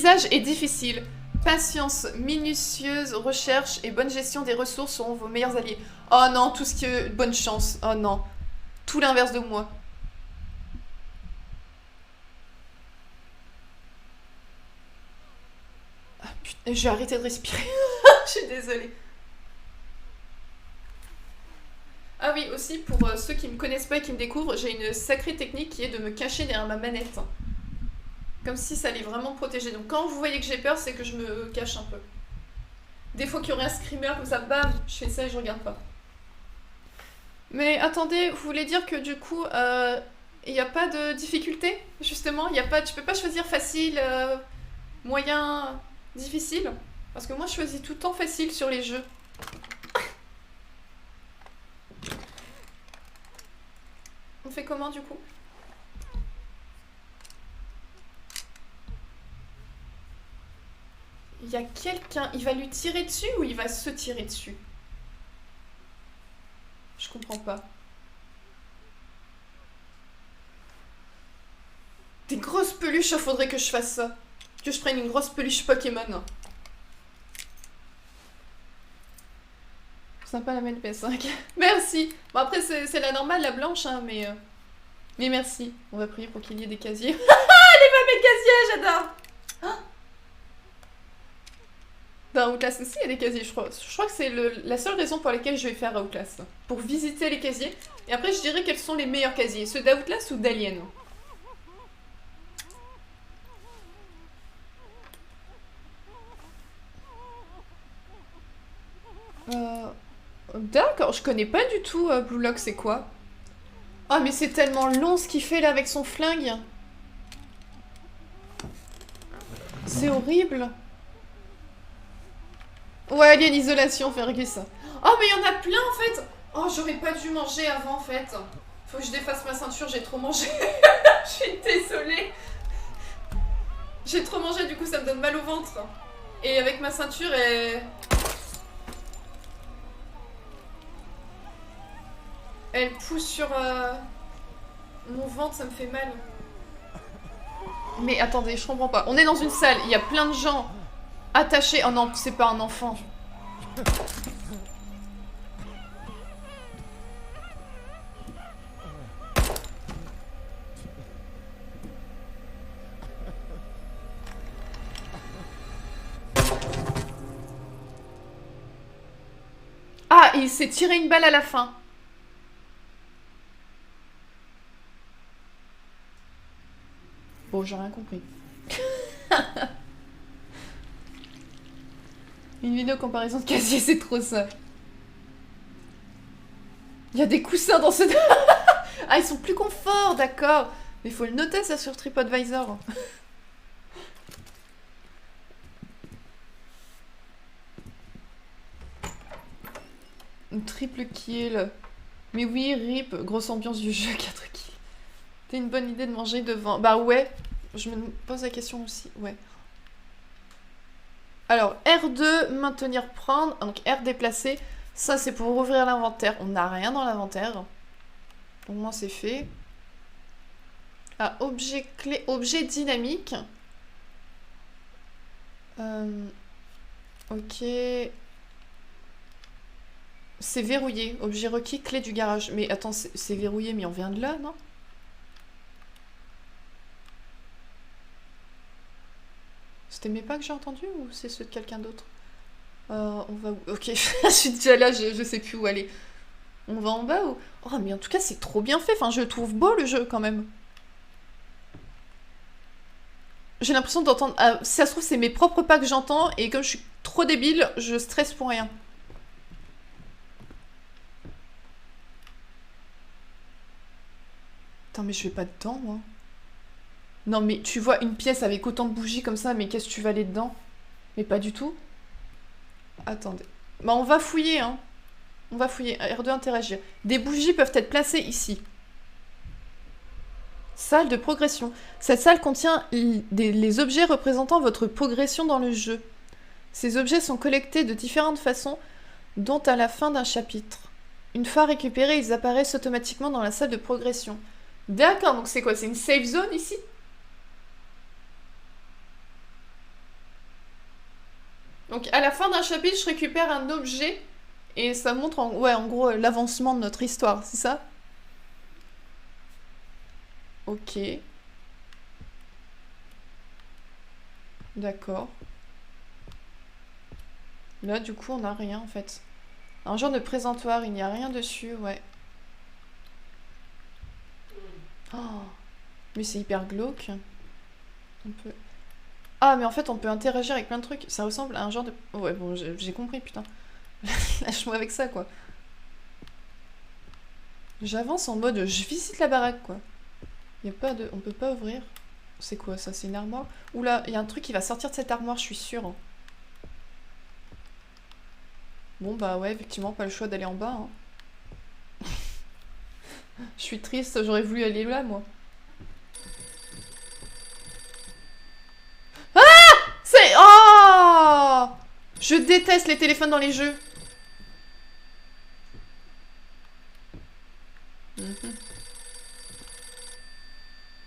L'apprentissage est difficile. Patience, minutieuse recherche et bonne gestion des ressources seront vos meilleurs alliés. Oh non, tout ce qui est bonne chance. Oh non. Tout l'inverse de moi. Ah, putain, je vais arrêter de respirer. Je suis désolée. Ah oui, aussi, pour ceux qui me connaissent pas et qui me découvrent, j'ai une sacrée technique qui est de me cacher derrière ma manette. Comme si ça allait vraiment me protéger. Donc quand vous voyez que j'ai peur, c'est que je me cache un peu. Des fois qu'il y aurait un screamer comme ça, bam, je fais ça et je regarde pas. Mais attendez, vous voulez dire que du coup, il n'y a pas de difficulté, justement? Il y a pas, tu peux pas choisir facile, moyen, difficile? Parce que moi, je choisis tout le temps facile sur les jeux. On fait comment, du coup? Il y a quelqu'un, il va lui tirer dessus ou il va se tirer dessus? Je comprends pas. Des grosses peluches, faudrait que je fasse ça. Que je prenne une grosse peluche Pokémon. Sympa la PS5. Merci. Bon après c'est la normale, la blanche, hein, mais merci. On va prier pour qu'il y ait des casiers. Ah, les fameux casiers, j'adore. Dans Outlast aussi, il y a des casiers, je crois. Je crois que c'est la seule raison pour laquelle je vais faire Outlast. Pour visiter les casiers. Et après, je dirais quels sont les meilleurs casiers. Ceux d'Outlast ou d'Alien. D'accord, je connais pas du tout Blue Lock, c'est quoi? Ah, mais c'est tellement long ce qu'il fait là avec son flingue. C'est horrible. Ouais, il y a une isolation, Fergus. Oh, mais il y en a plein en fait. Oh, j'aurais pas dû manger avant en fait. Faut que je défasse ma ceinture, j'ai trop mangé. Je suis désolée. J'ai trop mangé, du coup ça me donne mal au ventre. Et avec ma ceinture, elle pousse sur mon ventre, ça me fait mal. Mais attendez, je comprends pas. On est dans une salle, il y a plein de gens attachés. Oh non, c'est pas un enfant. Ah, il s'est tiré une balle à la fin. Bon, j'ai rien compris. Une vidéo comparaison de casier, c'est trop ça. Il y a des coussins dans ce... Ah, ils sont plus confort, d'accord. Mais il faut le noter ça sur TripAdvisor. Une triple kill. Mais oui, RIP, grosse ambiance du jeu, 4 kills. T'as une bonne idée de manger devant. Bah ouais, je me pose la question aussi, ouais. Alors, R2, maintenir, prendre. Donc R déplacer, ça c'est pour ouvrir l'inventaire. On n'a rien dans l'inventaire. Au moins c'est fait. Ah, objet clé, objet dynamique. Ok. C'est verrouillé. Objet requis, clé du garage. Mais attends, c'est verrouillé, mais on vient de là, non? C'était mes pas que j'ai entendu ou c'est ceux de quelqu'un d'autre? On va où? Ok, je suis déjà là, je sais plus où aller. On va en bas ou... Oh, mais en tout cas, c'est trop bien fait. Enfin, je trouve beau le jeu quand même. J'ai l'impression d'entendre... Ah, si ça se trouve, c'est mes propres pas que j'entends et comme je suis trop débile, je stresse pour rien. Attends, mais je vais pas dedans, moi. Non, mais tu vois une pièce avec autant de bougies comme ça, mais qu'est-ce que tu vas aller dedans? Mais pas du tout. Attendez. Bah, on va fouiller, hein. On va fouiller. R2, interagir. Des bougies peuvent être placées ici. Salle de progression. Cette salle contient les objets représentant votre progression dans le jeu. Ces objets sont collectés de différentes façons, dont à la fin d'un chapitre. Une fois récupérés, ils apparaissent automatiquement dans la salle de progression. D'accord, donc c'est quoi? C'est une safe zone ici? Donc à la fin d'un chapitre, je récupère un objet et ça montre en gros l'avancement de notre histoire, c'est ça? Ok. D'accord. Là du coup on n'a rien en fait. Un genre de présentoir, il n'y a rien dessus, ouais. Oh, mais c'est hyper glauque. On peut... Ah mais en fait on peut interagir avec plein de trucs. Ça ressemble à un genre de... Ouais bon j'ai compris putain. Lâche-moi avec ça quoi. J'avance en mode je visite la baraque quoi. Y a pas de... On peut pas ouvrir. C'est quoi ça? C'est une armoire? Oula, il y a un truc qui va sortir de cette armoire, je suis sûre. Hein. Bon bah ouais, effectivement, pas le choix d'aller en bas. Hein. Je suis triste, j'aurais voulu aller là moi. Ah! C'est... Oh! Je déteste les téléphones dans les jeux.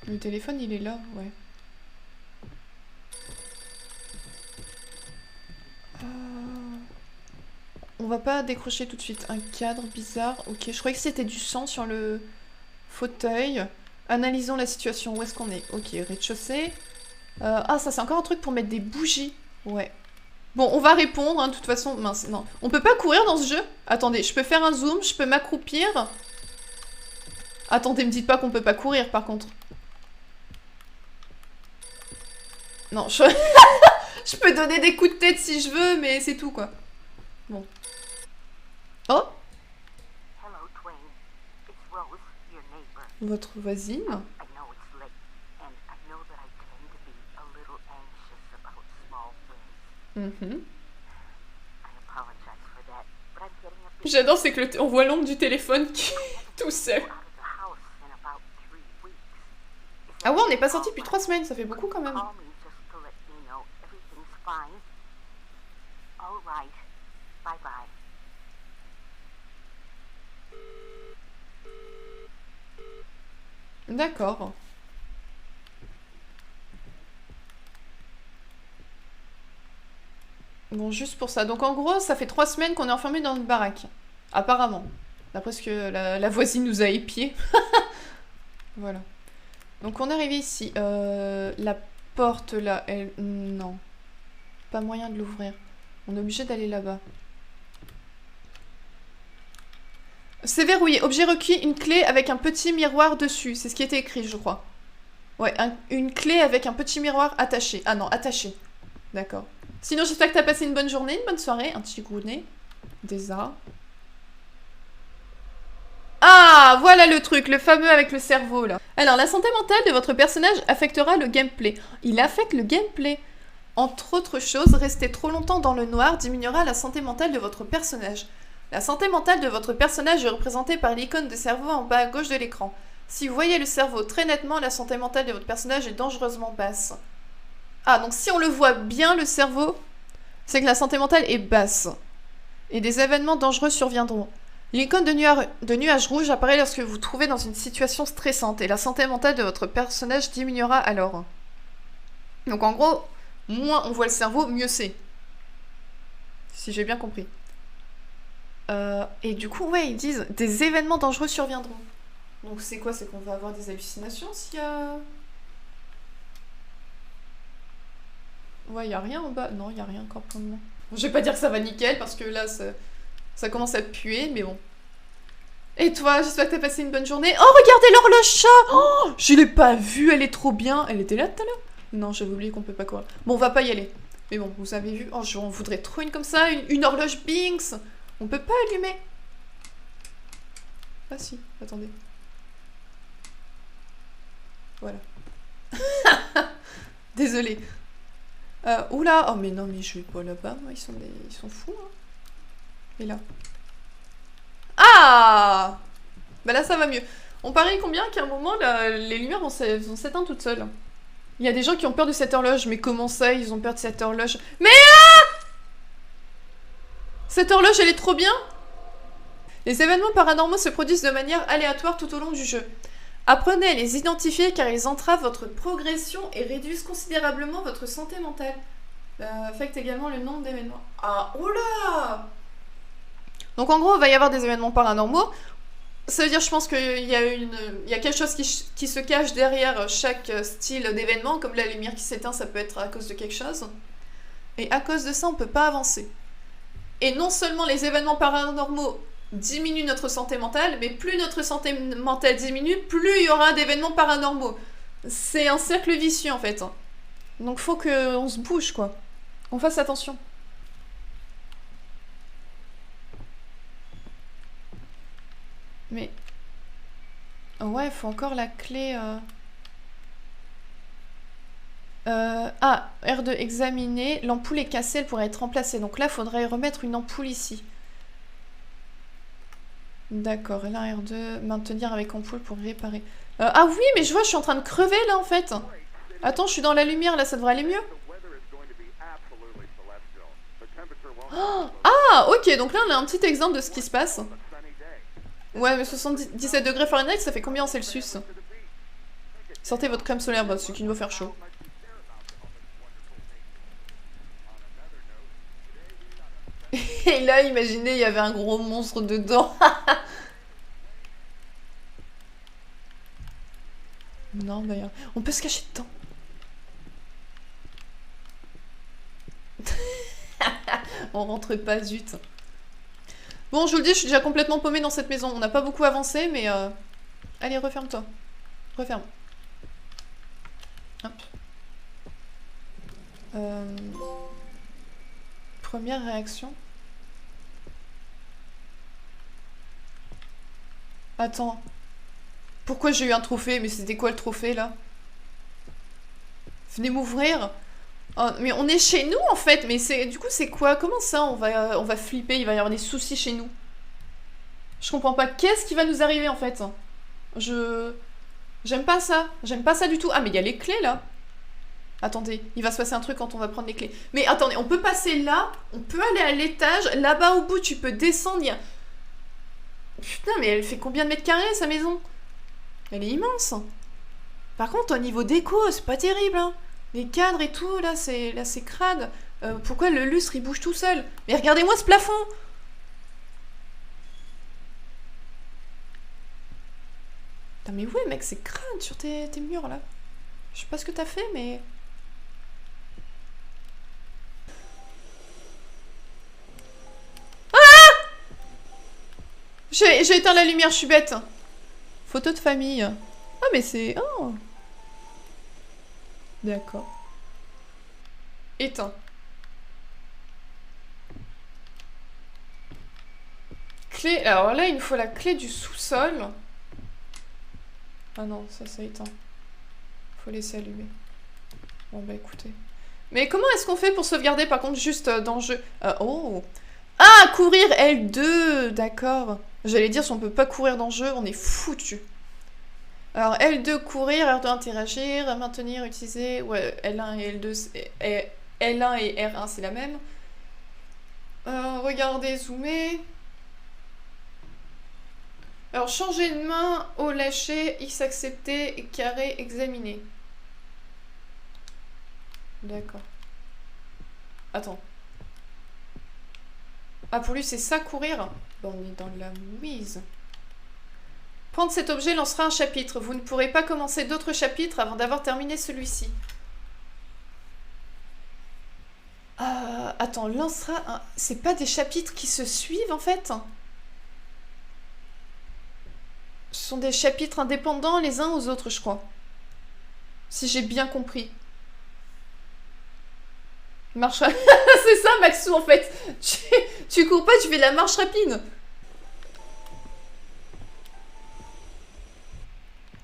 Le téléphone, il est là, ouais. On va pas décrocher tout de suite. Un cadre bizarre. Ok, je croyais que c'était du sang sur le fauteuil. Analysons la situation. Où est-ce qu'on est? Ok, rez-de-chaussée. Ah, ça, c'est encore un truc pour mettre des bougies. Ouais. Bon, on va répondre, hein, de toute façon. Mince, non. On peut pas courir dans ce jeu? Attendez, je peux faire un zoom, je peux m'accroupir. Attendez, me dites pas qu'on peut pas courir, par contre. Non, je... je peux donner des coups de tête si je veux, mais c'est tout, quoi. Bon. Oh! Votre voisine. J'adore, c'est que on voit l'ombre du téléphone qui est tout seul. Ah ouais, on n'est pas sorti depuis 3 semaines, ça fait beaucoup quand même. D'accord. Bon, juste pour ça. Donc en gros, ça fait 3 semaines qu'on est enfermé dans une baraque. Apparemment. D'après ce que la voisine nous a épié. Voilà. Donc on est arrivé ici. La porte là, elle... Non. Pas moyen de l'ouvrir. On est obligé d'aller là-bas. C'est verrouillé. Objet requis, une clé avec un petit miroir dessus. C'est ce qui était écrit, je crois. Ouais, une clé avec un petit miroir attaché. Ah non, attaché. D'accord. Sinon, j'espère que t'as passé une bonne journée, une bonne soirée. Un petit coup de nez. Des arts. Ah, voilà le truc, le fameux avec le cerveau, là. Alors, la santé mentale de votre personnage affectera le gameplay. Il affecte le gameplay. Entre autres choses, rester trop longtemps dans le noir diminuera la santé mentale de votre personnage. La santé mentale de votre personnage est représentée par l'icône de cerveau en bas à gauche de l'écran. Si vous voyez le cerveau très nettement, la santé mentale de votre personnage est dangereusement basse. Ah, donc si on le voit bien, le cerveau, c'est que la santé mentale est basse. Et des événements dangereux surviendront. L'icône de nuage rouge apparaît lorsque vous vous trouvez dans une situation stressante et la santé mentale de votre personnage diminuera alors. Donc en gros, moins on voit le cerveau, mieux c'est. Si j'ai bien compris. Et du coup, ouais, ils disent des événements dangereux surviendront. Donc c'est quoi? C'est qu'on va avoir des hallucinations s'il y a... Ouais, y a rien en bas. Non, y a rien encore pour le moment. Je vais pas dire que ça va nickel parce que là, ça commence à puer, mais bon. Et toi, j'espère que t'as passé une bonne journée. Oh, regardez l'horloge chat! Oh, je l'ai pas vue, elle est trop bien. Elle était là tout à l'heure? Non, j'avais oublié qu'on peut pas courir. Bon, on va pas y aller. Mais bon, vous avez vu. Oh, j'en voudrais trop une comme ça, une horloge Binks. On peut pas allumer. Ah si, attendez. Voilà. Désolée. Oula, oh mais non, mais je vais pas là-bas, moi, ils sont fous, hein. Et là. Ah! Bah là, ça va mieux. On parie combien qu'à un moment, là, les lumières vont s'éteindre toutes seules. Il y a des gens qui ont peur de cette horloge, mais comment ça, ils ont peur de cette horloge? Mais cette horloge, elle est trop bien! Les événements paranormaux se produisent de manière aléatoire tout au long du jeu. Apprenez à les identifier car ils entravent votre progression et réduisent considérablement votre santé mentale. Affecte également le nombre d'événements. Ah, oula! Donc en gros, il va y avoir des événements paranormaux. Ça veut dire, je pense qu'il y a il y a quelque chose qui se cache derrière chaque style d'événement, comme la lumière qui s'éteint, ça peut être à cause de quelque chose. Et à cause de ça, on peut pas avancer. Et non seulement les événements paranormaux diminuent notre santé mentale, mais plus notre santé mentale diminue, plus il y aura d'événements paranormaux. C'est un cercle vicieux en fait. Donc faut qu'on se bouge quoi. On fasse attention. Mais... ouais, faut encore la clé... Ah, R2, examiner. L'ampoule est cassée, elle pourrait être remplacée. Donc là, il faudrait remettre une ampoule ici. D'accord, et là, R2, maintenir avec ampoule pour réparer. Ah oui, mais je vois, je suis en train de crever là en fait. Attends, je suis dans la lumière là, ça devrait aller mieux. Oh, ah, ok, donc là, on a un petit exemple de ce qui se passe. Ouais, mais 77 degrés Fahrenheit, ça fait combien en Celsius? Sortez votre crème solaire, bah, c'est qu'il va faire chaud. Et là, imaginez, il y avait un gros monstre dedans. Non, d'ailleurs, on peut se cacher dedans. On rentre pas, zut. Bon, je vous le dis, je suis déjà complètement paumée dans cette maison. On n'a pas beaucoup avancé, mais... Allez, referme-toi. Referme. Hop. Première réaction. Attends. Pourquoi j'ai eu un trophée? Mais c'était quoi le trophée, là? Venez m'ouvrir. Oh, mais on est chez nous, en fait. Mais c'est du coup, c'est quoi? Comment ça, on va flipper? Il va y avoir des soucis chez nous. Je comprends pas. Qu'est-ce qui va nous arriver, en fait? J'aime pas ça. J'aime pas ça du tout. Ah, mais il y a les clés, là. Attendez, il va se passer un truc quand on va prendre les clés. Mais attendez, on peut passer là. On peut aller à l'étage. Là-bas, au bout, tu peux descendre. Putain, mais elle fait combien de mètres carrés, sa maison? Elle est immense. Par contre, au niveau déco, c'est pas terrible, hein. Les cadres et tout, là, c'est crade. Pourquoi le lustre, il bouge tout seul? Mais regardez-moi ce plafond! Putain, mais ouais, mec, c'est crade sur tes murs, là. Je sais pas ce que t'as fait, mais... Ah! J'ai éteint la lumière, je suis bête. Photo de famille. Ah, mais c'est... Oh! D'accord. Éteint. Clé... Alors là, il nous faut la clé du sous-sol. Ah non, ça éteint. Faut laisser allumer. Bon bah écoutez. Mais comment est-ce qu'on fait pour sauvegarder par contre juste dans le jeu? Oh! Ah! Courir L2! D'accord. J'allais dire si on peut pas courir dans le jeu, on est foutu. Alors L2 courir, R2 interagir, maintenir, utiliser... Ouais, L1 et L2... L1 et R1 c'est la même. Regardez, zoomer... Alors, changer de main, O lâcher, X accepter, et carré examiner. D'accord. Attends. Ah, pour lui, c'est ça, courir? Bon, on est dans la mouise. Prendre cet objet lancera un chapitre. Vous ne pourrez pas commencer d'autres chapitres avant d'avoir terminé celui-ci. Attends, lancera un... C'est pas des chapitres qui se suivent, en fait? Ce sont des chapitres indépendants les uns aux autres, je crois. Si j'ai bien compris. Marche... C'est ça, Maxou, en fait. Tu cours pas, tu fais de la marche rapide.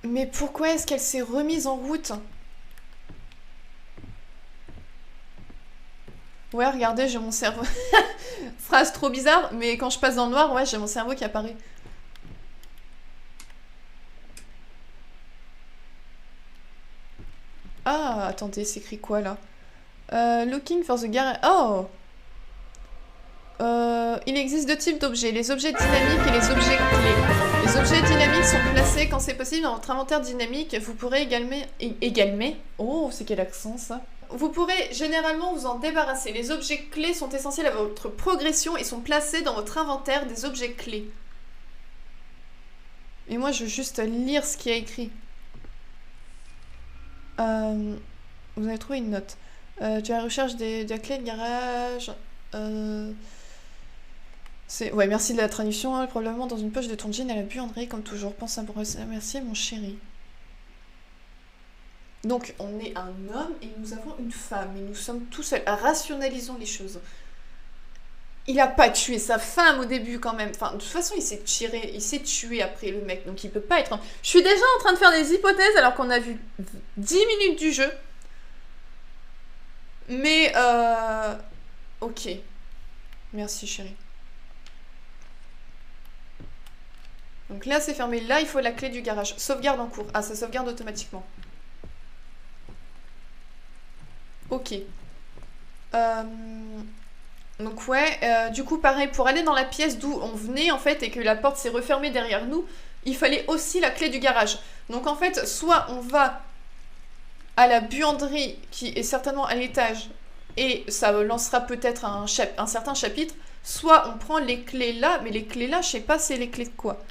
Mais pourquoi est-ce qu'elle s'est remise en route? Ouais, regardez, j'ai mon cerveau... Phrase trop bizarre, mais quand je passe dans le noir, ouais, j'ai mon cerveau qui apparaît. Ah, attendez, c'est écrit quoi là? Looking for the garage. Oh! Il existe deux types d'objets, les objets dynamiques et les objets clés. Les objets dynamiques sont placés quand c'est possible dans votre inventaire dynamique. Vous pourrez également... Oh, c'est quel accent ça? vous pourrez généralement vous en débarrasser. Les objets clés sont essentiels à votre progression et sont placés dans votre inventaire des objets clés. Et moi, je veux juste lire ce qu'il y a écrit. Vous avez trouvé une note. Tu es à la recherche de la clé de garage. Ouais, merci de la traduction. Hein, probablement dans une poche de ton jean à la buanderie, comme toujours. Pense à merci, mon chéri. Donc, on est un homme et nous avons une femme. Et nous sommes tout seuls. Rationalisons les choses. Il a pas tué sa femme au début quand même. Enfin, de toute façon, il s'est tiré, il s'est tué après le mec. Donc, il peut pas être... Je suis déjà en train de faire des hypothèses alors qu'on a vu 10 minutes du jeu. Mais, ok. Merci, chérie. Donc là, c'est fermé. Là, il faut la clé du garage. Sauvegarde en cours. Ah, ça sauvegarde automatiquement. Ok. Donc ouais, du coup, pareil, pour aller dans la pièce d'où on venait, en fait, et que la porte s'est refermée derrière nous, il fallait aussi la clé du garage. Donc en fait, soit on va à la buanderie, qui est certainement à l'étage, et ça lancera peut-être un certain chapitre, soit on prend les clés là, mais les clés là, je sais pas c'est les clés de quoi.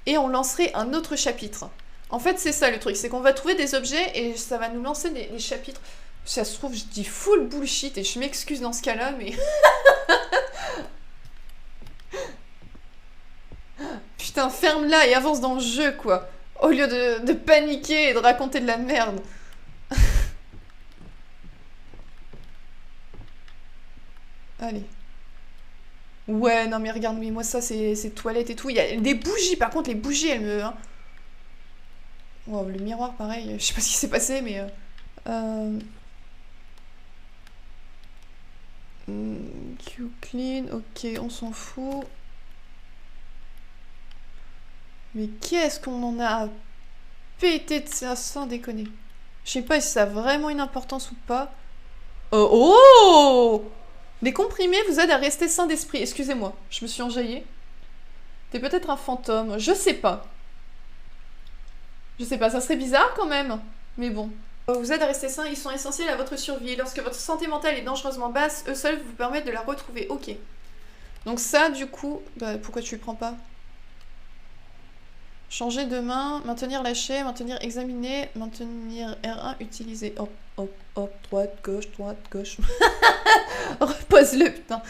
Et on lancerait un autre chapitre. En fait, c'est ça le truc, c'est qu'on va trouver des objets et ça va nous lancer des chapitres. Ça se trouve, je dis full bullshit et je m'excuse dans ce cas-là, mais... Putain, ferme-la et avance dans le jeu, quoi. Au lieu de paniquer et de raconter de la merde. Allez. Ouais, non mais regarde, mais moi ça, c'est toilettes et tout. Il y a des bougies, par contre, les bougies, elles me... Hein. Wow, le miroir, pareil. Je sais pas ce qui s'est passé, mais... Q-clean, ok, on s'en fout. Mais qu'est-ce qu'on en a pété de ça sans déconner. Je sais pas si ça a vraiment une importance ou pas. Oh, les comprimés vous aident à rester sain d'esprit. Excusez-moi, je me suis enjaillée. T'es peut-être un fantôme, je sais pas. Je sais pas, ça serait bizarre quand même. Mais bon. Vous aident à rester sain, ils sont essentiels à votre survie. Lorsque votre santé mentale est dangereusement basse, eux seuls vous permettent de la retrouver. Ok. Donc ça, du coup... Bah, pourquoi tu le prends pas? Changer de main, maintenir lâché, maintenir examiner, maintenir R1 utilisé. Hop, hop, hop, droite, gauche, Repose-le, putain.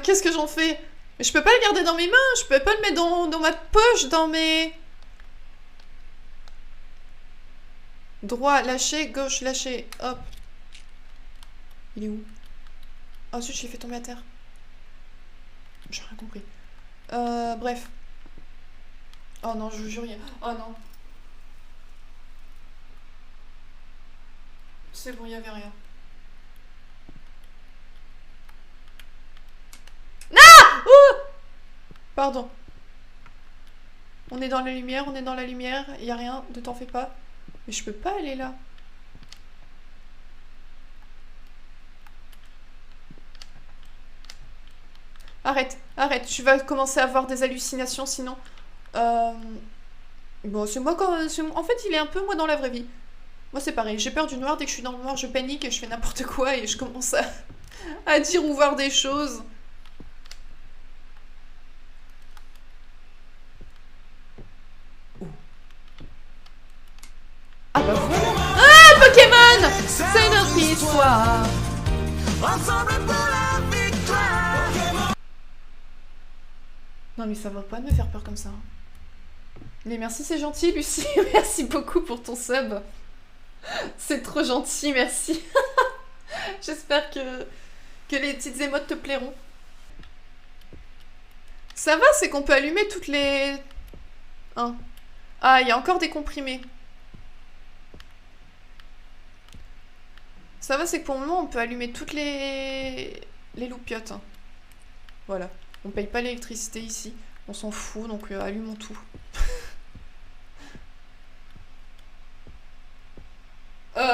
Qu'est-ce que j'en fais? Je peux pas le garder dans mes mains, je peux pas le mettre dans ma poche, dans mes... Droit, lâché, gauche, lâché, hop. Il est où? Ah, ensuite, je l'ai fait tomber à terre. J'ai rien compris. Bref. Oh non, je vous jure, oh non. C'est bon, il y avait rien. Ah! Ouh! Pardon. On est dans la lumière, il y a rien, ne t'en fais pas. Mais je peux pas aller là. Arrête, arrête, tu vas commencer à avoir des hallucinations sinon. Bon, c'est moi quand... En fait, il est un peu moi dans la vraie vie. Moi, c'est pareil, j'ai peur du noir, dès que je suis dans le noir, je panique et je fais n'importe quoi et je commence à dire ou voir des choses. Ah bah voilà. Ah, Pokémon! C'est notre histoire. Non mais ça va pas de me faire peur comme ça. Mais merci, c'est gentil, Lucie. Merci beaucoup pour ton sub. C'est trop gentil, merci. J'espère que les petites émotes te plairont. Ça va, c'est qu'on peut allumer toutes les... Hein. Ah, il y a encore des comprimés. Ça va, c'est que pour le moment, on peut allumer toutes les loupiottes. Voilà. On paye pas l'électricité ici. On s'en fout, donc allumons tout.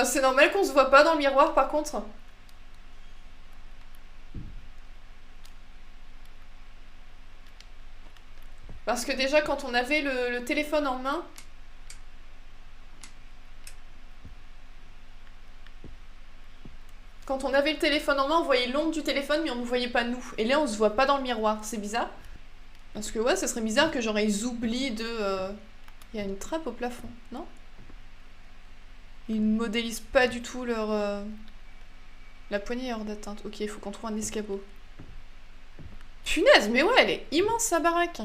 C'est normal qu'on se voit pas dans le miroir, par contre. Parce que déjà, quand on avait le téléphone en main... Quand on avait le téléphone en main, on voyait l'ombre du téléphone, mais on ne voyait pas nous. Et là, on se voit pas dans le miroir. C'est bizarre. Parce que ouais, ça serait bizarre que genre ils oublient de... Il y a une trappe au plafond, non? Ils ne modélisent pas du tout leur... La poignée est hors d'atteinte. Ok, il faut qu'on trouve un escabeau. Punaise, mais ouais, elle est immense sa baraque.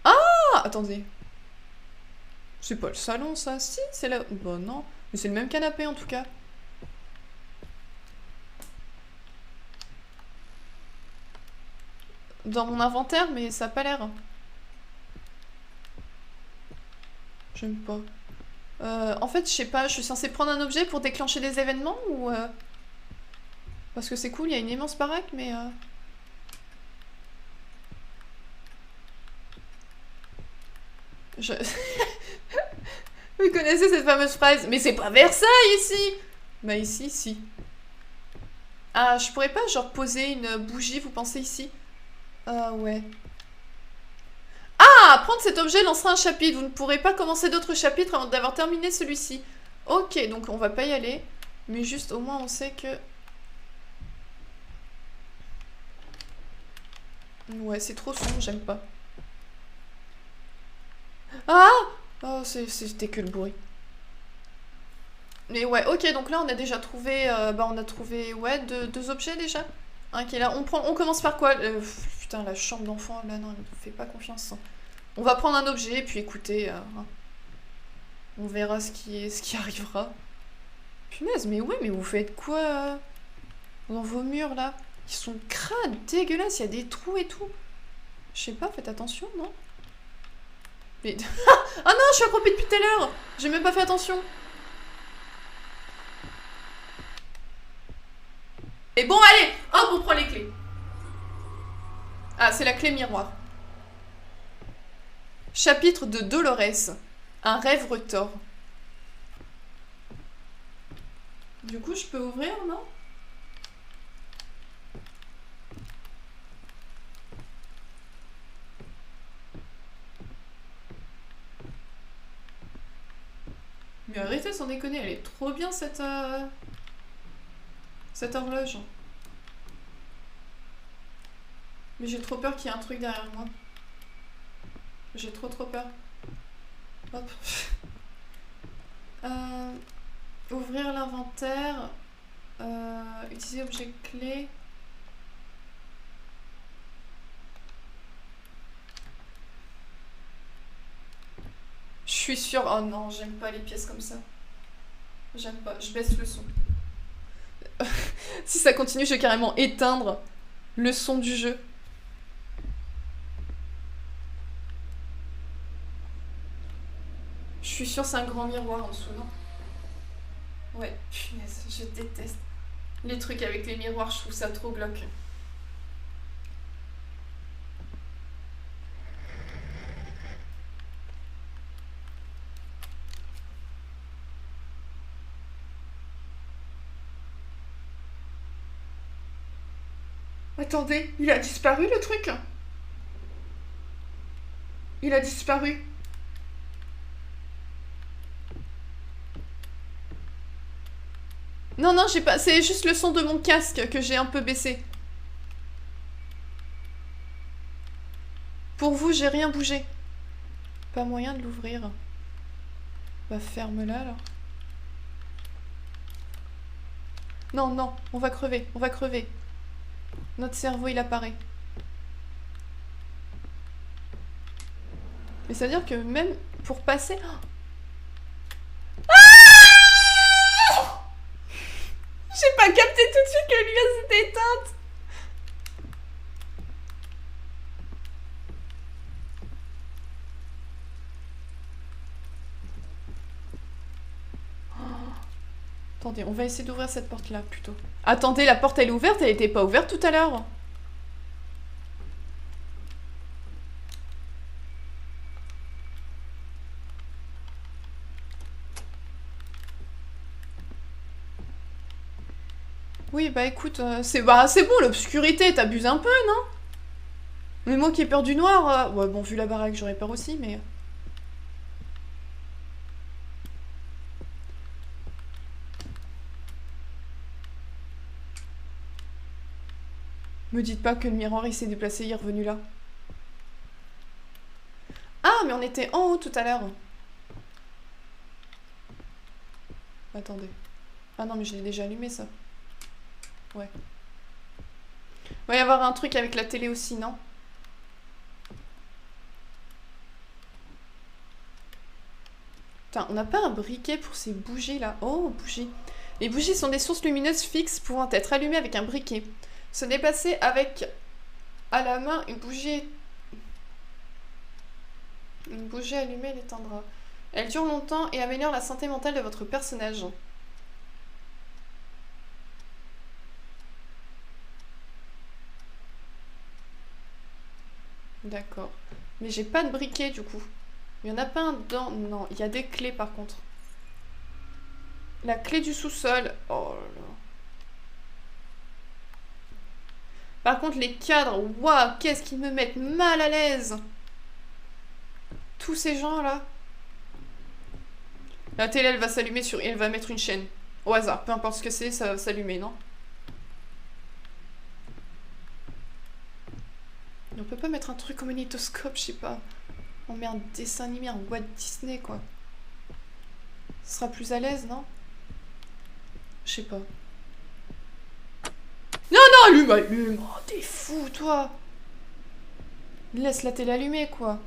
Ah, attendez. C'est pas le salon, ça? Si, c'est là... Bah non. Mais c'est le même canapé, en tout cas. Dans mon inventaire, mais ça a pas l'air. J'aime pas. En fait, je sais pas, je suis censée prendre un objet pour déclencher des événements ou... Parce que c'est cool, il y a une immense baraque, mais... Je... Vous connaissez cette fameuse phrase? Mais c'est pas Versailles, ici! Bah ici, si. Ah, je pourrais pas, genre, poser une bougie, vous pensez, ici? Ah, ouais. Ah, prendre cet objet lancera un chapitre. Vous ne pourrez pas commencer d'autres chapitres avant d'avoir terminé celui-ci. Ok, donc on va pas y aller. Mais juste, au moins, on sait que... Ouais, c'est trop sombre, j'aime pas. Ah! Oh, c'était que le bruit. Mais ouais, ok, donc là, on a déjà trouvé... bah, on a trouvé, ouais, deux objets, déjà. Un qui est là. On commence par quoi? Putain, la chambre d'enfant, là, non, elle ne fait pas confiance. On va prendre un objet, puis écoutez, on verra ce qui arrivera. Punaise, mais ouais, mais vous faites quoi dans vos murs, là? Ils sont crades, dégueulasses, il y a des trous et tout. Je sais pas, faites attention, non? Mais... Ah non, je suis accroupie depuis tout à l'heure! J'ai même pas fait attention. Et bon, allez, hop, on prend les clés. Ah, c'est la clé miroir. Chapitre de Dolores. Un rêve retort. Du coup, je peux ouvrir, non? Mais arrêtez sans déconner, elle est trop bien cette horloge. Mais j'ai trop peur qu'il y ait un truc derrière moi. J'ai trop peur. Hop. Ouvrir l'inventaire. Utiliser objet clé. Je suis sûre... Oh non, j'aime pas les pièces comme ça. J'aime pas. Je baisse le son. Si ça continue, je vais carrément éteindre le son du jeu. Je suis sûre c'est un grand miroir en dessous, non? Ouais, punaise, je déteste. Les trucs avec les miroirs, je trouve ça trop glauque. Attendez, il a disparu le truc? Il a disparu. Non, non, j'ai pas... C'est juste le son de mon casque que j'ai un peu baissé. Pour vous, j'ai rien bougé. Pas moyen de l'ouvrir. Bah, ferme-la, alors. Non, non, on va crever, on va crever. Notre cerveau, il apparaît. Mais ça veut dire que même pour passer... J'ai pas capté tout de suite que lui s'était éteinte. Attendez, on va essayer d'ouvrir cette porte-là, plutôt. Attendez, la porte, elle est ouverte? Elle était pas ouverte tout à l'heure. Oui, bah écoute, c'est bon, l'obscurité, t'abuses un peu, non? Mais moi qui ai peur du noir... Ouais, bon, vu la baraque, j'aurais peur aussi, mais... Me dites pas que le miroir il s'est déplacé, il est revenu là. Ah, mais on était en haut tout à l'heure. Attendez. Ah non, mais je l'ai déjà allumé ça. Ouais. Il va y avoir un truc avec la télé aussi, non? Putain, on n'a pas un briquet pour ces bougies là. Oh, bougies. Les bougies sont des sources lumineuses fixes pouvant être allumées avec un briquet. Se déplacer avec à la main une bougie allumée l'éteindra. Elle dure longtemps et améliore la santé mentale de votre personnage. D'accord. Mais j'ai pas de briquet du coup. Il y en a pas un dedans. Non, il y a des clés par contre. La clé du sous-sol. Oh là là. Par contre, les cadres, waouh, qu'est-ce qu'ils me mettent mal à l'aise. Tous ces gens-là. La télé, elle va s'allumer sur... Elle va mettre une chaîne. Au hasard, peu importe ce que c'est, ça va s'allumer, non? On peut pas mettre un truc comme un magnétoscope, je sais pas. On met un dessin animé, un Walt Disney, quoi. Ce sera plus à l'aise, non? Je sais pas. Non, non, allume. Oh, t'es fou, toi. Laisse la télé allumée, quoi.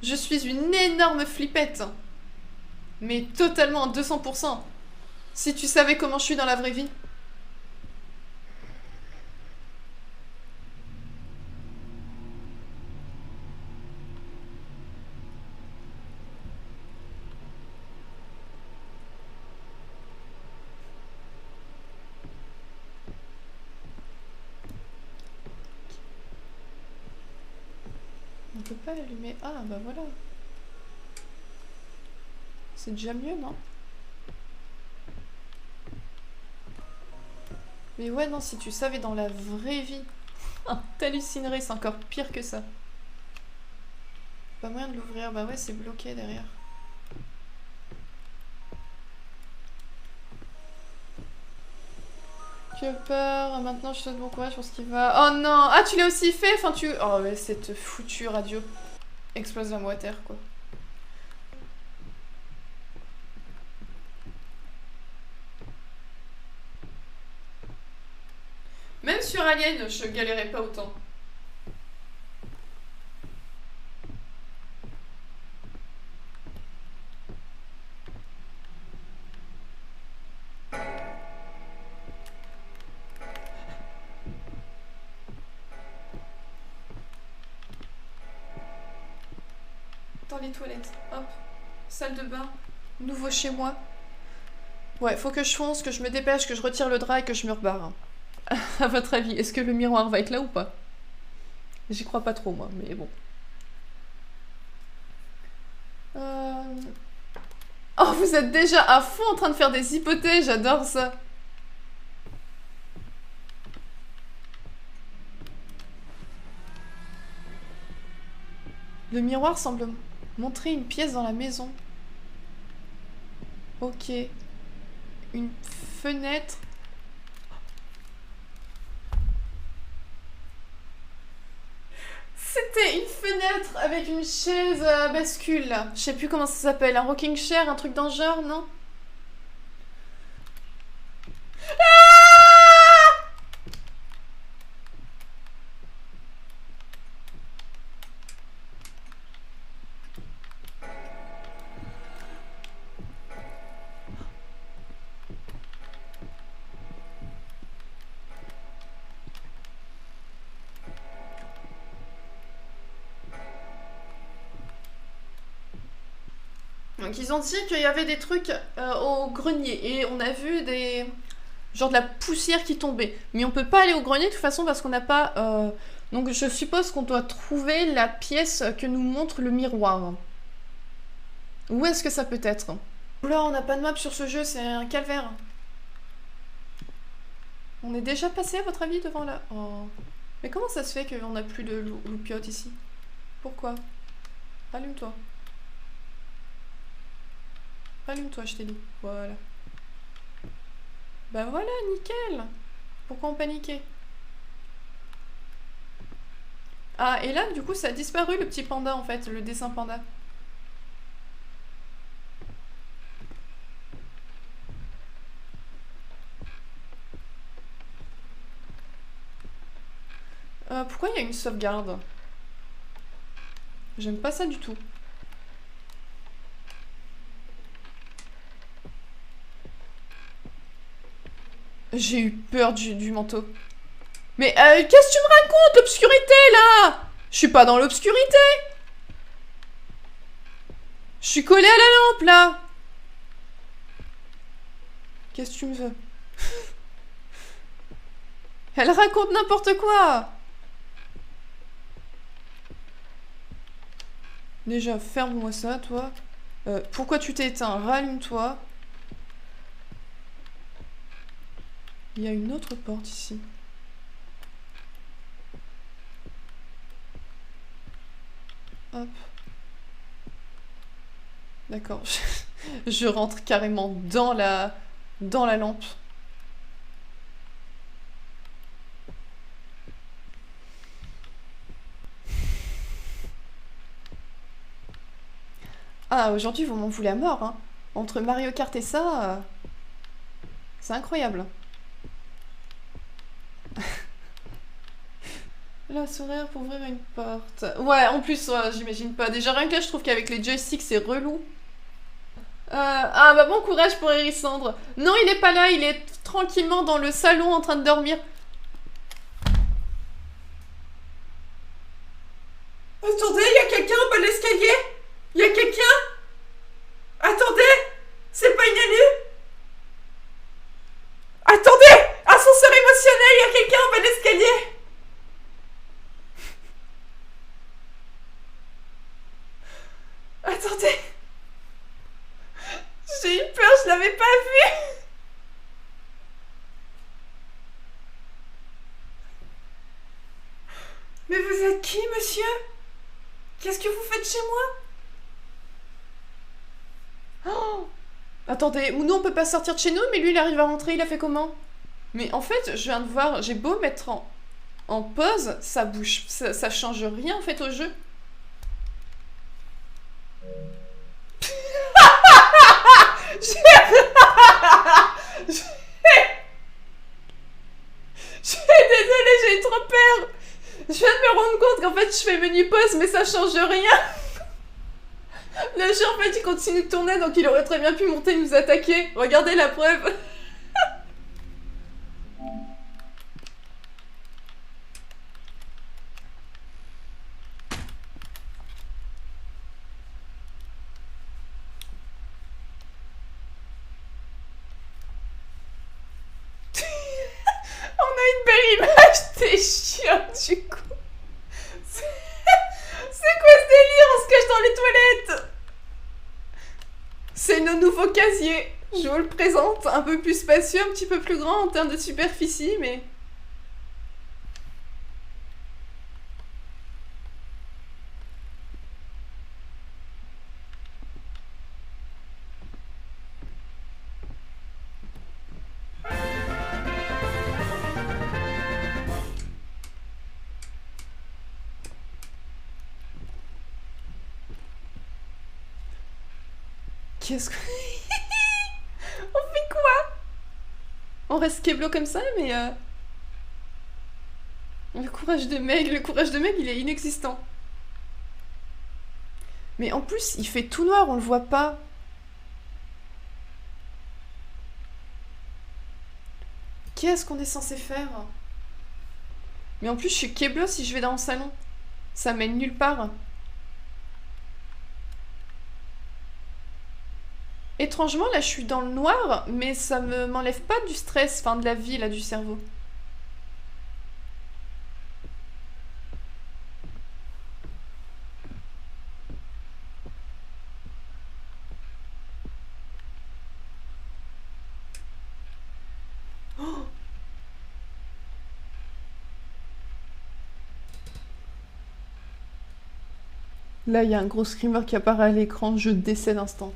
Je suis une énorme flippette. Mais totalement à 200%. Si tu savais comment je suis dans la vraie vie. On peut pas allumer. Ah, bah voilà. C'est déjà mieux, non? Mais ouais, non, si tu savais dans la vraie vie. T'hallucinerais, c'est encore pire que ça. Pas moyen de l'ouvrir. Bah ouais, c'est bloqué derrière. Tu as peur. Maintenant, je te donne bon courage pour ce qui va. Oh non! Ah, tu l'as aussi fait? Enfin, tu... Oh, mais cette foutue radio explose la moi à terre, quoi. Même sur Alien, je galérais pas autant. Dans les toilettes. Hop. Salle de bain. Nouveau chez moi. Ouais, faut que je fonce, que je me dépêche, que je retire le drap et que je me rebarre. À votre avis, est-ce que le miroir va être là ou pas? J'y crois pas trop, moi, mais bon. Oh, vous êtes déjà à fond en train de faire des hypothèses, j'adore ça. Le miroir semble montrer une pièce dans la maison. Ok. Une fenêtre. C'était une fenêtre avec une chaise à bascule. Je sais plus comment ça s'appelle. Un rocking chair, un truc dans ce genre, non? Donc ils ont dit qu'il y avait des trucs au grenier et on a vu des... genre de la poussière qui tombait. Mais on peut pas aller au grenier de toute façon parce qu'on n'a pas... Donc je suppose qu'on doit trouver la pièce que nous montre le miroir. Où est-ce que ça peut être? Oula, on n'a pas de map sur ce jeu, c'est un calvaire. On est déjà passé à votre avis devant là? Oh. Mais comment ça se fait qu'on n'a plus de loupiote ici? Pourquoi? Allume-toi. Allume-toi, je t'ai dit. Voilà. Bah voilà, nickel. Pourquoi on paniquait? Ah, et là, du coup, ça a disparu le petit panda en fait, le dessin panda. Pourquoi il y a une sauvegarde? J'aime pas ça du tout. J'ai eu peur du manteau. Mais qu'est-ce que tu me racontes? L'obscurité là! Je suis pas dans l'obscurité! Je suis collée à la lampe là! Qu'est-ce que tu me veux? Elle raconte n'importe quoi! Déjà, ferme-moi ça, toi. Pourquoi tu t'es éteint? Rallume-toi. Il y a une autre porte ici. Hop. D'accord. Je rentre carrément dans la lampe. Ah, aujourd'hui, vous m'en voulez à mort, hein. Entre Mario Kart et ça, c'est incroyable. La sourire pour ouvrir une porte. Ouais, en plus, ouais, j'imagine pas. Déjà, rien que là, je trouve qu'avec les joysticks, c'est relou. Ah, bah bon courage pour Hérissandre. Non, il est pas là, il est tranquillement dans le salon en train de dormir. Attendez, il y a quelqu'un en bas de l'escalier? Il y a quelqu'un? Attendez! C'est pas une élue? Attendez! Ascenseur émotionnel, il y a quelqu'un en bas de l'escalier! Attendez! J'ai eu peur, je l'avais pas vu! Mais vous êtes qui, monsieur? Qu'est-ce que vous faites chez moi? Oh! Attendez, nous on peut pas sortir de chez nous, mais lui il arrive à rentrer, il a fait comment? Mais en fait, je viens de voir, j'ai beau mettre en pause, ça bouge, ça change rien en fait au jeu. Je suis désolée, j'ai eu trop peur. Je viens de me rendre compte qu'en fait je fais menu pause mais ça change rien. Le jeu en fait il continue de tourner donc il aurait très bien pu monter et nous attaquer. Regardez la preuve. On a une belle image, t'es chiant du coup. C'est quoi ce délire? On se cache dans les toilettes. C'est nos nouveaux casiers. Je vous le présente, un peu plus spacieux, un petit peu plus grand en termes de superficie, mais... Qu'est-ce que... On fait quoi? On reste keblo comme ça, mais... Le courage de Meg, il est inexistant. Mais en plus, il fait tout noir, on le voit pas. Qu'est-ce qu'on est censé faire? Mais en plus, je suis keblo si je vais dans le salon. Ça mène nulle part. Étrangement, là, je suis dans le noir, mais ça m'enlève pas du stress, enfin de la vie, là, du cerveau. Oh, là, il y a un gros screamer qui apparaît à l'écran, je décède instant.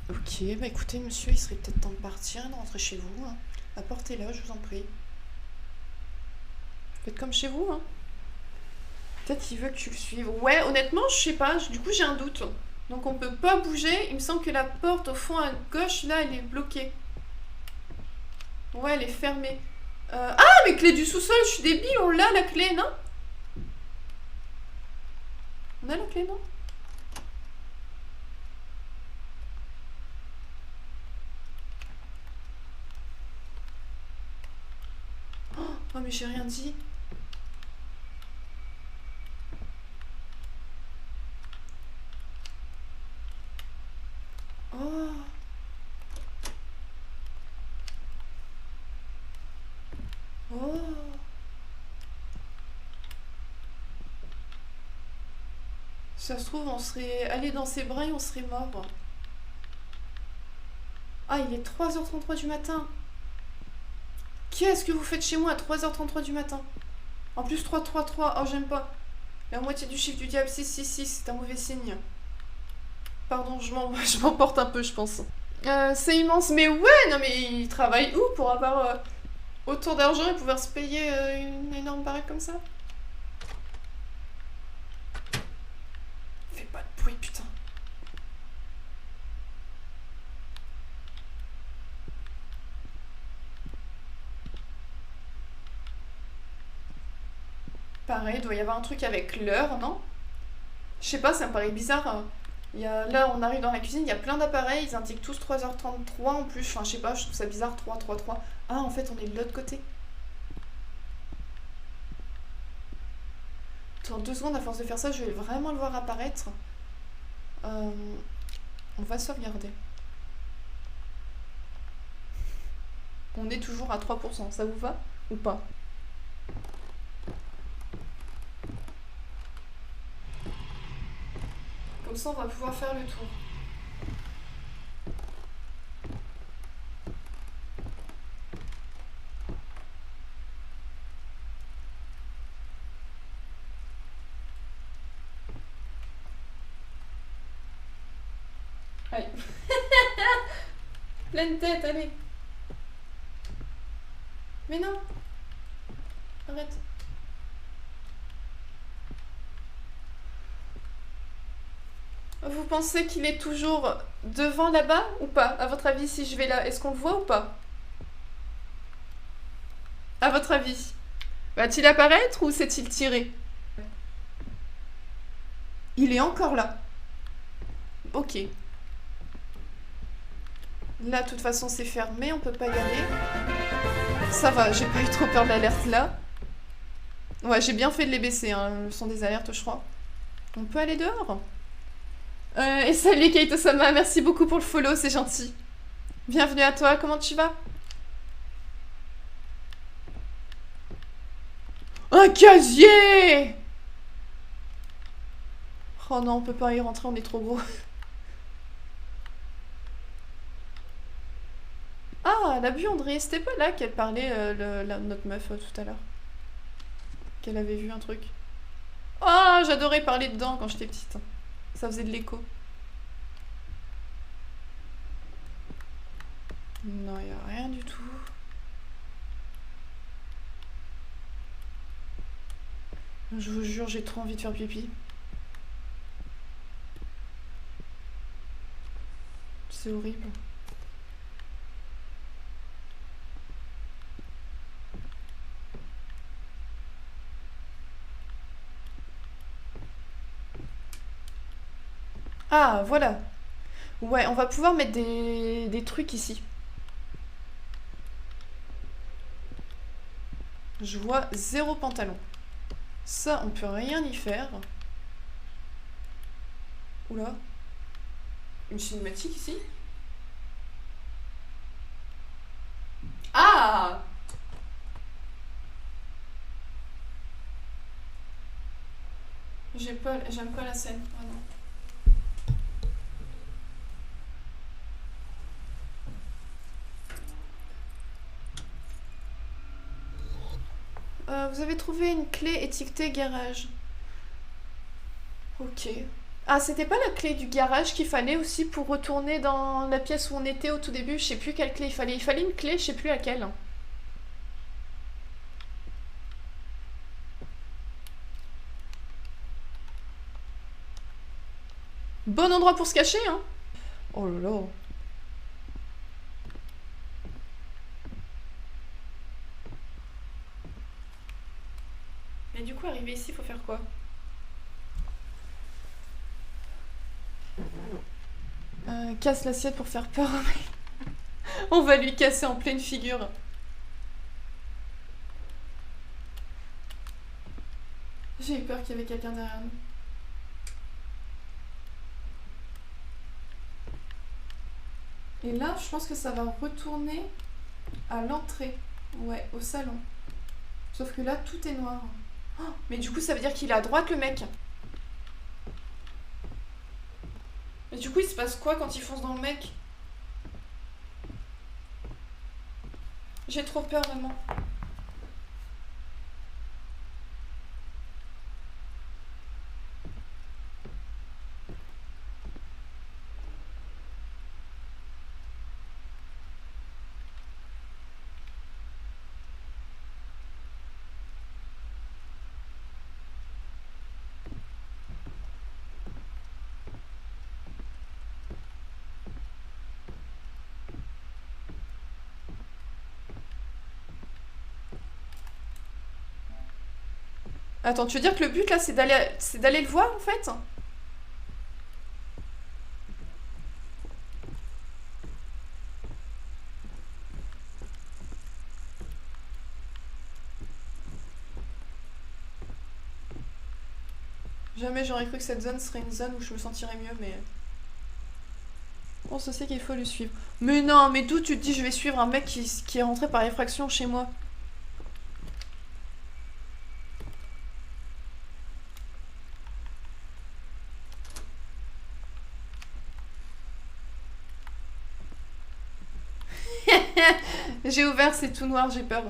Ok, bah écoutez, monsieur, il serait peut-être temps de partir et de rentrer chez vous, hein. Apportez-la, je vous en prie. Faites comme chez vous, hein. Peut-être qu'il veut que tu le suives. Ouais, honnêtement, je sais pas. Du coup, j'ai un doute. Donc, on peut pas bouger. Il me semble que la porte au fond à gauche, là, elle est bloquée. Ouais, elle est fermée. Ah, mais clé du sous-sol, je suis débile. On l'a, la clé, non? On a la clé, non? Oh, mais j'ai rien dit. Oh. Oh. Si ça se trouve, on serait allé dans ses bras et on serait mort. Ah, il est 3h33 du matin. Qu'est-ce que vous faites chez moi à 3h33 du matin? En plus 333, oh j'aime pas. La moitié du chiffre du diable, 666, c'est un mauvais signe. Pardon, je m'emporte un peu, je pense. C'est immense, mais ouais, non mais il travaille où pour avoir autant d'argent et pouvoir se payer une énorme baraque comme ça? Fais pas de bruit, putain. Pareil, il doit y avoir un truc avec l'heure, non? Je sais pas, ça me paraît bizarre. Là, on arrive dans la cuisine, il y a plein d'appareils, ils indiquent tous 3h33 en plus. Enfin, je sais pas, je trouve ça bizarre, 3. Ah, en fait, on est de l'autre côté. Dans 2 secondes, à force de faire ça, je vais vraiment le voir apparaître. On va sauvegarder. On est toujours à 3%, ça vous va ou pas? Comme ça, on va pouvoir faire le tour. Allez. Pleine tête, allez. Mais non. Arrête. Vous pensez qu'il est toujours devant là-bas ou pas? À votre avis, si je vais là, est-ce qu'on le voit ou pas? À votre avis, va-t-il apparaître ou s'est-il tiré? Il est encore là. Ok. Là, de toute façon, c'est fermé, on peut pas y aller. Ça va, j'ai pas eu trop peur de l'alerte là. Ouais, j'ai bien fait de les baisser, hein, le son des alertes, je crois. On peut aller dehors? Et salut Kaito-sama, merci beaucoup pour le follow, c'est gentil. Bienvenue à toi, comment tu vas? Un casier! Oh non, on peut pas y rentrer, on est trop gros. Ah, la buanderie, c'était pas là qu'elle parlait, notre meuf, tout à l'heure. Qu'elle avait vu un truc. Oh, j'adorais parler dedans quand j'étais petite. Ça faisait de l'écho. Non, il a rien du tout. Je vous jure, j'ai trop envie de faire pipi. C'est horrible. Ah, voilà. Ouais, on va pouvoir mettre des trucs ici. Je vois 0 pantalon. Ça, on peut rien y faire. Oula. Une cinématique ici? Ah! J'aime pas la scène, vraiment. Vous avez trouvé une clé étiquetée garage. Ok. Ah, c'était pas la clé du garage qu'il fallait aussi pour retourner dans la pièce où on était au tout début? Je sais plus quelle clé il fallait. Il fallait une clé, je sais plus laquelle. Bon endroit pour se cacher, hein. Oh là là. Mais du coup, arriver ici, faut faire quoi? Casse l'assiette pour faire peur. On va lui casser en pleine figure. J'ai eu peur qu'il y avait quelqu'un derrière nous. Et là, je pense que ça va retourner à l'entrée. Ouais, au salon. Sauf que là, tout est noir. Oh, mais du coup, ça veut dire qu'il est à droite, le mec. Mais du coup, il se passe quoi quand il fonce dans le mec? J'ai trop peur, maman. Attends, tu veux dire que le but là, c'est d'aller le voir en fait? Jamais j'aurais cru que cette zone serait une zone où je me sentirais mieux, mais... On se sait qu'il faut le suivre. Mais non, mais d'où tu te dis je vais suivre un mec qui est rentré par effraction chez moi? J'ai ouvert, c'est tout noir, j'ai peur.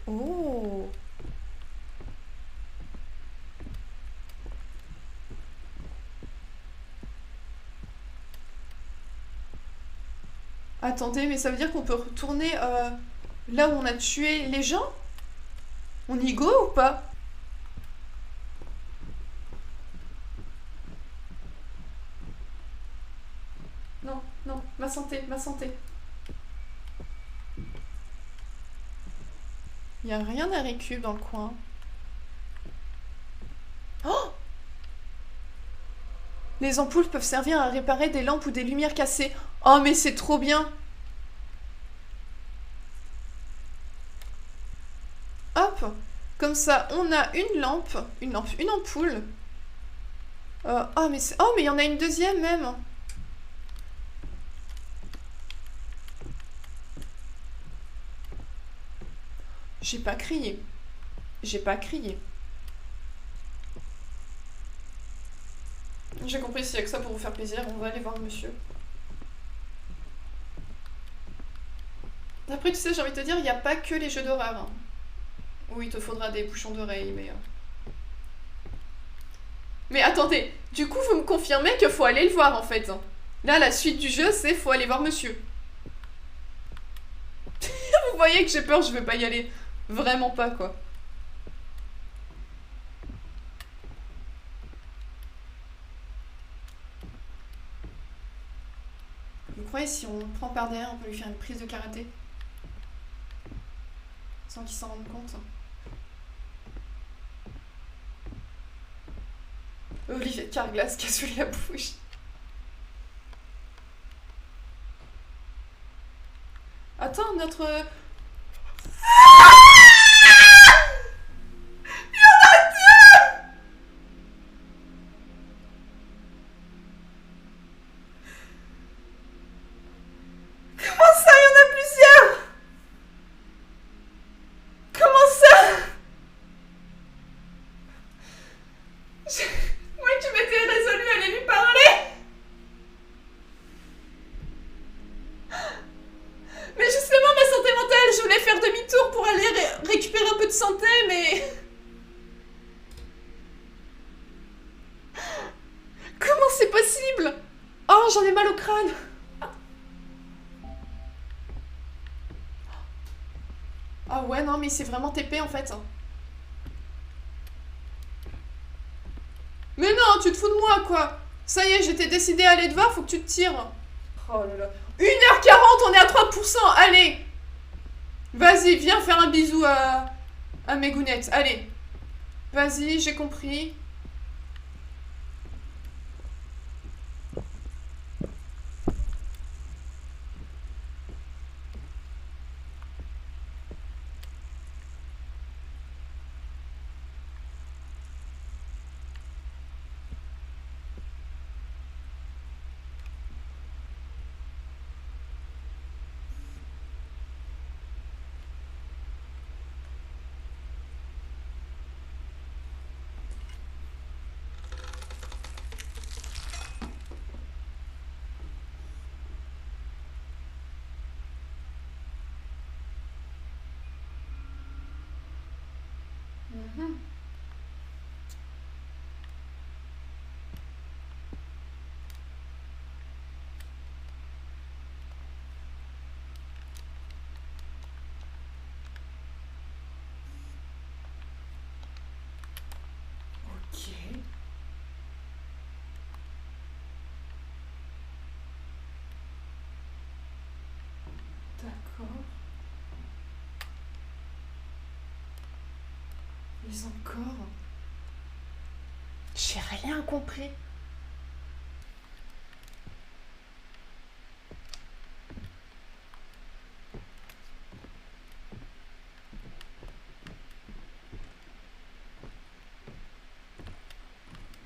Oh. Attendez, mais ça veut dire qu'on peut retourner là où on a tué les gens? On y go ou pas? Non, non, ma santé, ma santé. Y a rien à récup dans le coin. Oh! Les ampoules peuvent servir à réparer des lampes ou des lumières cassées. Oh, mais c'est trop bien! Hop! Comme ça, on a une ampoule. Oh, mais il y en a une deuxième même! J'ai pas crié. J'ai pas crié. J'ai compris, s'il y a que ça pour vous faire plaisir, on va aller voir monsieur. Après, tu sais, j'ai envie de te dire, il n'y a pas que les jeux d'horreur. Hein. Oui, il te faudra des bouchons d'oreilles, mais... Mais attendez, du coup, vous me confirmez qu'il faut aller le voir, en fait. Là, la suite du jeu, c'est faut aller voir monsieur. Vous voyez que j'ai peur, je vais pas y aller. Vraiment pas, quoi. Vous croyez, si on le prend par derrière, on peut lui faire une prise de karaté? Sans qu'il s'en rende compte. Olivier de Carglass qui a sous la bouche. Attends, notre... Comment ça, il y en a plusieurs? Comment ça? Moi, tu m'étais résolu à aller lui parler. Mais justement, ma santé mentale, j'en ai mal au crâne. Ah ouais, non, mais c'est vraiment TP en fait. Mais non, tu te fous de moi, quoi. Ça y est, j'étais décidée à aller te voir, faut que tu te tires. Oh là là. 1h40, on est à 3%. Allez. Vas-y, viens faire un bisou à mes gounettes. Allez. Vas-y, j'ai compris. Mhm. Ok. D'accord. Mais encore. J'ai rien compris.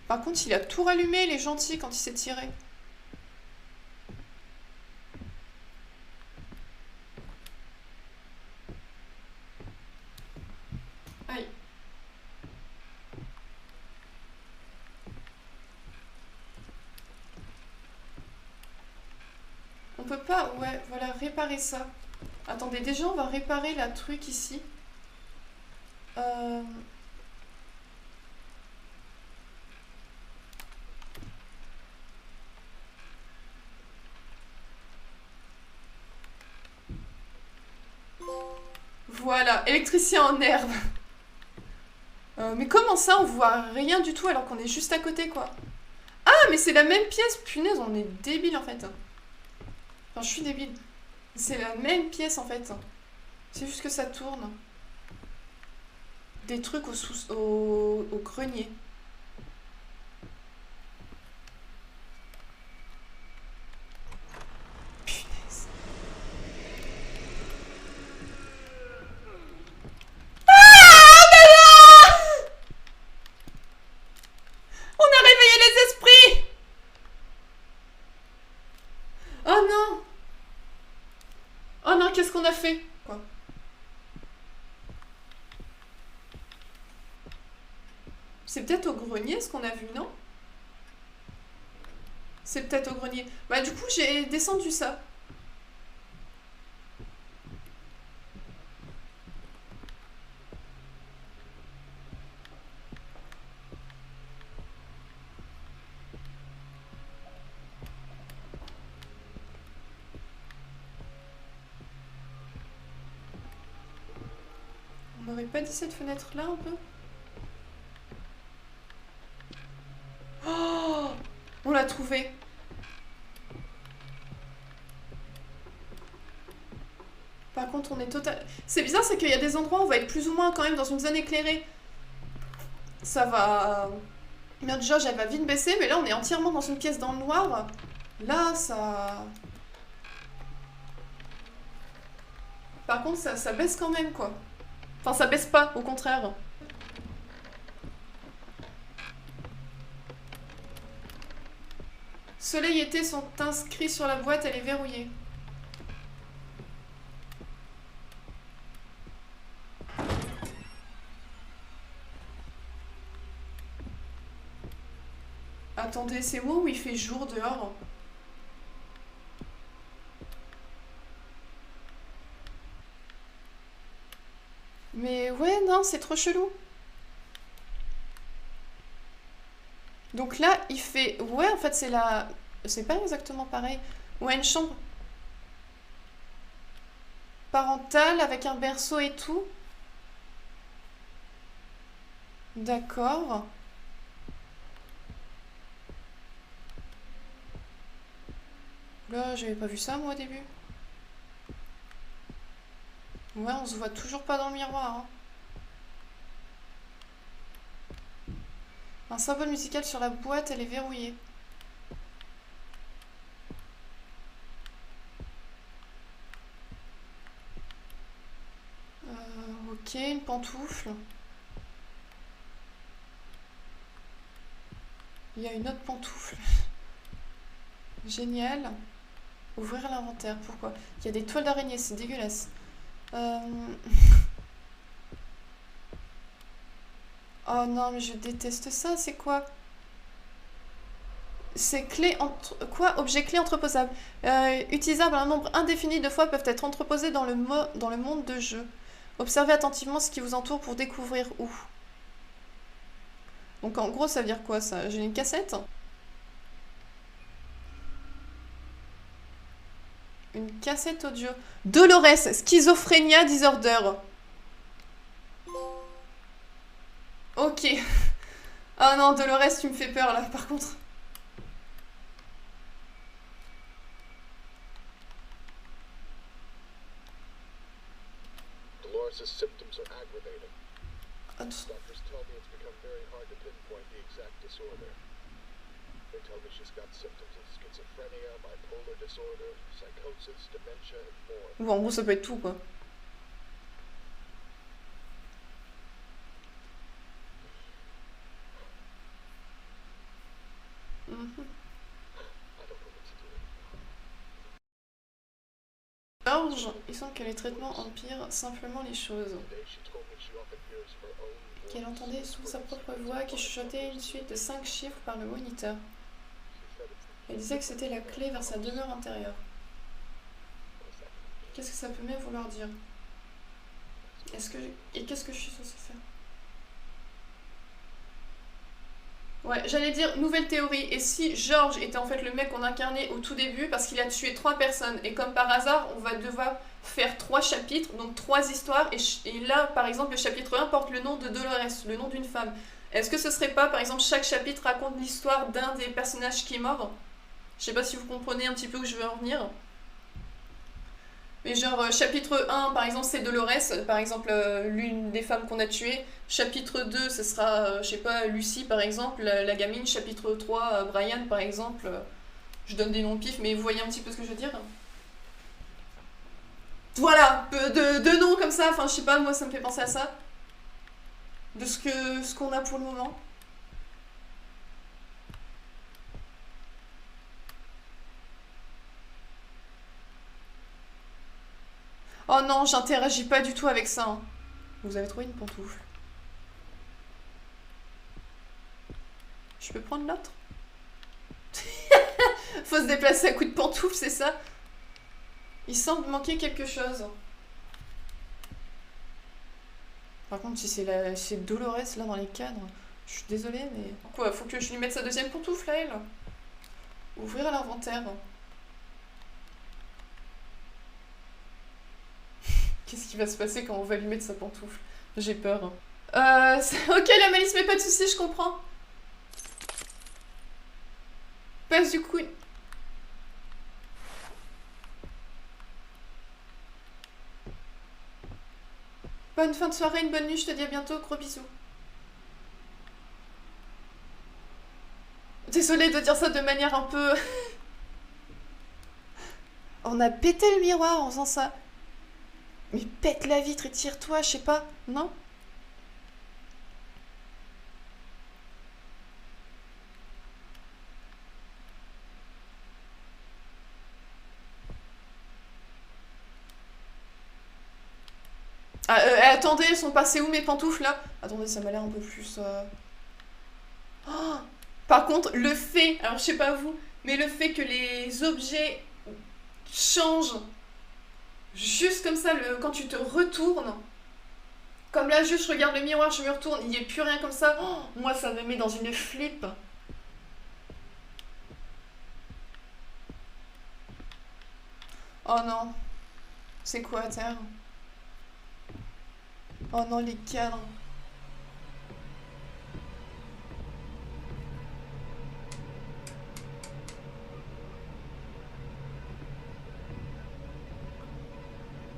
Par contre, il a tout rallumé, il est gentil quand il s'est tiré. Aïe. On peut pas, ouais, voilà, réparer ça. Attendez, déjà, on va réparer la truc ici. Euh... Voilà, électricien en herbe. Mais comment ça, on voit rien du tout alors qu'on est juste à côté, quoi. Ah, mais c'est la même pièce. Punaise, on est débile, en fait. Enfin, je suis débile. C'est la même pièce, en fait. C'est juste que ça tourne. Des trucs au grenier. Punaise. On a réveillé les esprits. Oh non. Oh non, qu'est-ce qu'on a fait? Quoi? C'est peut-être au grenier ce qu'on a vu, non? C'est peut-être au grenier. Bah du coup, j'ai descendu ça. On n'aurait pas dit cette fenêtre-là un peu? Oh, on l'a trouvé. Par contre, on est total... C'est bizarre, c'est qu'il y a des endroits où on va être plus ou moins quand même dans une zone éclairée. Ça va... Notre jauge, elle va vite baisser, mais là, on est entièrement dans une pièce dans le noir. Là, ça... Par contre, ça baisse quand même, quoi. Enfin, ça baisse pas, au contraire. Soleil et été sont inscrits sur la boîte, elle est verrouillée. Attendez, c'est moi où il fait jour dehors? Mais ouais, non, c'est trop chelou. Donc là, il fait... Ouais, en fait, c'est la C'est pas exactement pareil. Ouais, une chambre parentale avec un berceau et tout. D'accord. Là, j'avais pas vu ça moi au début. Ouais, on se voit toujours pas dans le miroir, hein. Un symbole musical sur la boîte, elle est verrouillée. Ok, une pantoufle. Il y a une autre pantoufle. Génial. Ouvrir l'inventaire, pourquoi? Il y a des toiles d'araignée, c'est dégueulasse. Euh, Oh non, mais je déteste ça, c'est quoi? C'est clé entre... Quoi? Objet clé entreposable. Utilisables un nombre indéfini de fois peuvent être entreposés dans dans le monde de jeu. Observez attentivement ce qui vous entoure pour découvrir où. Donc en gros, ça veut dire quoi ça? J'ai une cassette? Une cassette audio. Dolores, Schizophrénia Disorder. Ok. Ah non, Dolores, tu me fais peur là, par contre. Dolores' symptoms are aggravating. Att- Doctors tell me it's become very hard to pinpoint the exact disorder. They tell me she's got symptoms of schizophrenia, bipolar disorder, psychosis, dementia, and more. Bon, en gros, ça peut être tout, quoi. Mhm. I don't know what to do anymore. George, il semble que les traitements empirent simplement les choses. Today she told me she often hears her own Qu'elle voice. entendait sous sa propre voix qui chuchotait une suite de 5 chiffres par le moniteur. She said it's the Elle disait que c'était la clé vers sa demeure intérieure. what's that? Qu'est-ce que ça peut même vouloir dire? Et qu'est-ce que je suis censée faire? Ouais, j'allais dire nouvelle théorie. Et si George était en fait le mec qu'on incarnait au tout début parce qu'il a tué 3 personnes et comme par hasard, on va devoir faire 3 chapitres, donc 3 histoires. Et là, par exemple, le chapitre 1 porte le nom de Dolores, le nom d'une femme. Est-ce que ce serait pas, par exemple, chaque chapitre raconte l'histoire d'un des personnages qui est mort? Je sais pas si vous comprenez un petit peu où je veux en venir. Mais genre, chapitre 1, par exemple, c'est Dolores, par exemple, l'une des femmes qu'on a tuées. Chapitre 2, ce sera, je sais pas, Lucie, par exemple, la gamine. Chapitre 3, Brian, par exemple. Je donne des noms au pif, mais vous voyez un petit peu ce que je veux dire? Voilà, de noms comme ça, enfin, je sais pas, moi, ça me fait penser à ça. De ce qu'on a pour le moment. Oh non, j'interagis pas du tout avec ça, hein. Vous avez trouvé une pantoufle. Je peux prendre l'autre? Faut se déplacer à coups de pantoufle, c'est ça? Il semble manquer quelque chose. Par contre, si c'est Dolores là dans les cadres, je suis désolée, mais. Quoi, faut que je lui mette sa deuxième pantoufle à elle? Ouvrir l'inventaire. Qu'est-ce qui va se passer quand on va lui mettre sa pantoufle? J'ai peur. Ok, la malice, mais pas de soucis, je comprends. Passe du coup. Bonne fin de soirée, une bonne nuit, je te dis à bientôt, gros bisous. Désolée de dire ça de manière un peu... On a pété le miroir en faisant ça. Mais pète la vitre et tire-toi, je sais pas, non? Ah, attendez, elles sont passées où mes pantoufles là? Attendez, ça m'a l'air un peu plus... Oh, par contre, le fait, alors je sais pas vous, mais le fait que les objets changent juste comme ça quand tu te retournes, comme là juste je regarde le miroir, je me retourne, il n'y a plus rien comme ça, oh, moi ça me met dans une flip. Oh non. C'est quoi à terre? Oh non, les cadres.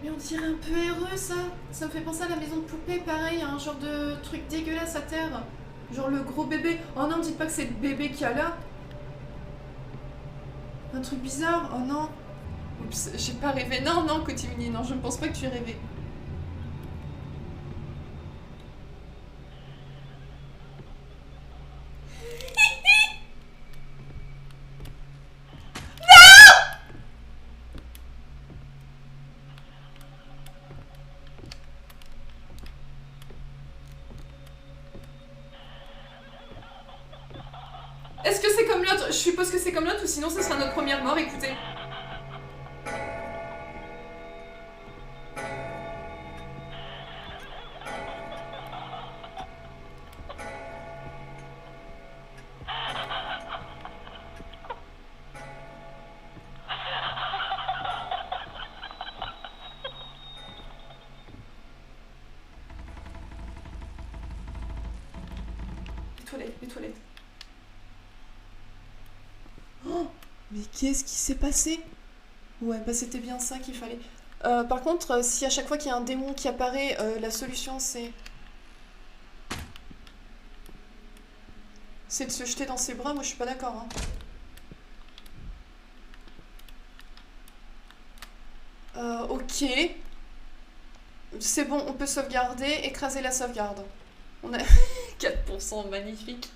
Mais on dirait un peu RE ça. Ça me fait penser à la maison de poupée, pareil, un genre de truc dégueulasse à terre. Genre le gros bébé. Oh non, me dites pas que c'est le bébé qu'il y a là. Un truc bizarre. Oh non. Oups, j'ai pas rêvé. Non, non, Cotimini, non, je ne pense pas que tu aies rêvé. Est-ce que c'est comme l'autre? Je suppose que c'est comme l'autre ou sinon ce sera notre première mort, écoutez. Les toilettes. Oh, mais qu'est-ce qui s'est passé? Ouais, bah c'était bien ça qu'il fallait. Par contre, si à chaque fois qu'il y a un démon qui apparaît, la solution c'est... C'est de se jeter dans ses bras, moi je suis pas d'accord. Hein. Ok. C'est bon, on peut sauvegarder, écraser la sauvegarde. On a 4%, magnifique.